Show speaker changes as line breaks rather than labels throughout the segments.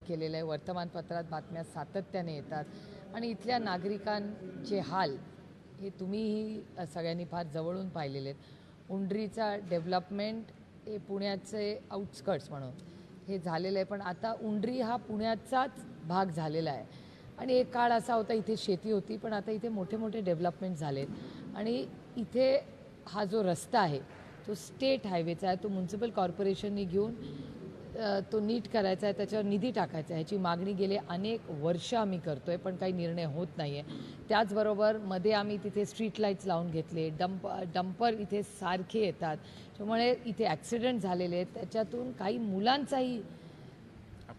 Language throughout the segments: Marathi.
केलेलं आहे. वर्तमानपत्रात बातम्या सातत्याने येतात आणि इथल्या नागरिकांचे हाल हे तुम्हीही सगळ्यांनी फार जवळून पाहिलेले आहेत. उंडरीचा डेव्हलपमेंट हे पुण्याचे आउटस्कर्ट्स म्हणून हे झालेलं आहे, पण आता उंडरी हा पुण्याचाच भाग झालेला आहे. आणि एक काळ असा होता इथे शेती होती, पण आता इथे मोठे मोठे डेव्हलपमेंट झालेत आणि इथे हा जो रस्ता आहे तो स्टेट हायवेचा आहे. तो म्युन्सिपल कॉर्पोरेशनने घेऊन तो नीट करायचा आहे, त्याच्यावर निधी टाकायचा आहे. ह्याची मागणी गेले अनेक वर्ष आम्ही करतो आहे, पण काही निर्णय होत नाही आहे. त्याचबरोबर मध्ये आम्ही तिथे स्ट्रीट लाईट्स लावून घेतले. डंपर इथे सारखे येतात, त्यामुळे इथे ॲक्सिडेंट झालेले आहेत. त्याच्यातून काही मुलांचाही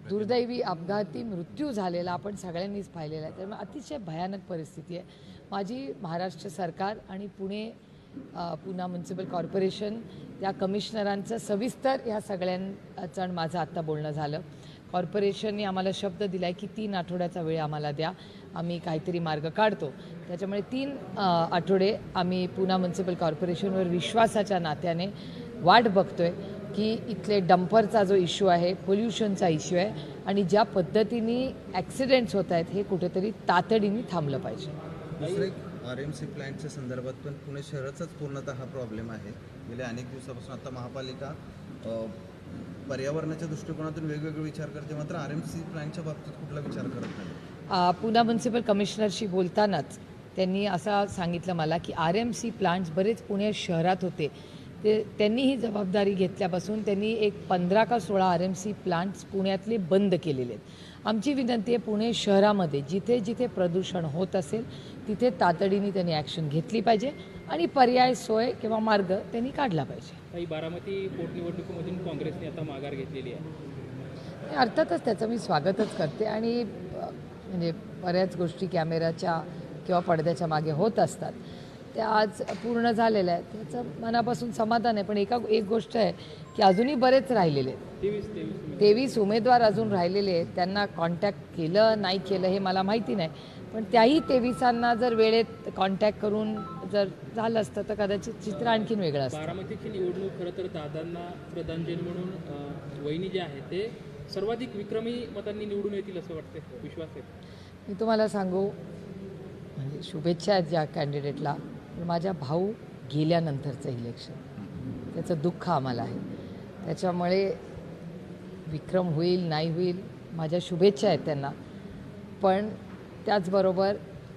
दुर्दैवी अपघाती मृत्यू झालेला आपण सगळ्यांनीच पाहिलेला आहे. त्यामुळे अतिशय भयानक परिस्थिती आहे. माझी महाराष्ट्र सरकार आणि पुणा म्युन्सिपल कॉर्पोरेशन त्या कमिशनरांचं सविस्तर ह्या सगळ्यांचं माझं आत्ता बोलणं झालं. कॉर्पोरेशनने आम्हाला शब्द दिला आहे की 3 आठवड्याचा वेळ आम्हाला द्या, आम्ही काहीतरी मार्ग काढतो. त्याच्यामुळे 3 आठवडे आम्ही पुणा म्युन्सिपल कॉर्पोरेशनवर विश्वासाच्या नात्याने वाट बघतोय की इथले डंपरचा जो इश्यू आहे, पोल्युशनचा इश्यू आहे आणि ज्या पद्धतीने ॲक्सिडेंट्स होत आहेत हे कुठेतरी तातडीने थांबलं पाहिजे.
दुसरे RMC प्लॅन्टच्या संदर्भात पण पुणे शहराचाच पूर्णतः हा प्रॉब्लेम आहे. गेल्या अनेक दिवसापासून आता महापालिका पर्यावरणाच्या दृष्टिकोनातून वेगवेगळे विचार करते, मात्र RMC प्लॅन्टच्या बाबतीत कुठला विचार करत नाही.
पुणा म्युन्सिपल कमिशनरशी बोलतानाच त्यांनी असं सांगितलं मला की RMC प्लांट्स बरेच पुणे शहरात होते, त्यांनी ही जबाबदारी घेतल्यापासून त्यांनी एक 15 का 16 RMC प्लांट्स पुण्यातले बंद केलेले आहेत. आमची विनंती आहे पुणे शहरामध्ये जिथे जिथे प्रदूषण होत असेल तिथे तातडीने त्यांनी ॲक्शन घेतली पाहिजे आणि पर्याय सोय किंवा मार्ग त्यांनी काढला पाहिजे.
काही बारामती पोटनिवडणुकीमधून काँग्रेसने आता माघार घेतलेली आहे.
अर्थातच त्याचं मी स्वागतच करते आणि म्हणजे बऱ्याच गोष्टी कॅमेऱ्याच्या किंवा पडद्याच्या मागे होत असतात, त्या आज पूर्ण झालेल्या आहेत. त्याचं मनापासून समाधान आहे. पण एक गोष्ट आहे की अजूनही बरेच राहिलेले आहेत. 23 उमेदवार अजून राहिलेले आहेत. त्यांना कॉन्टॅक्ट केलं नाही केलं हे मला माहिती नाही, पण त्याही 23 जर वेळेत कॉन्टॅक्ट करून जर झालं असतं तर कदाचित चित्र आणखीन वेगळं असतं.
बारामतीची निवडणूक खरं तर दादांना श्रद्धांजली म्हणून वहिनी जे आहे ते सर्वाधिक विक्रमी मतांनी निवडून येतील असं वाटते, विश्वास आहे.
मी तुम्हाला सांगू, म्हणजे शुभेच्छा आहेत ज्या कॅन्डिडेटला, पण माझ्या भाऊ गेल्यानंतरचं इलेक्शन त्याचं दुःख आम्हाला आहे. त्याच्यामुळे विक्रम होईल नाही होईल, माझ्या शुभेच्छा आहेत त्यांना, पण त्याचबरोबर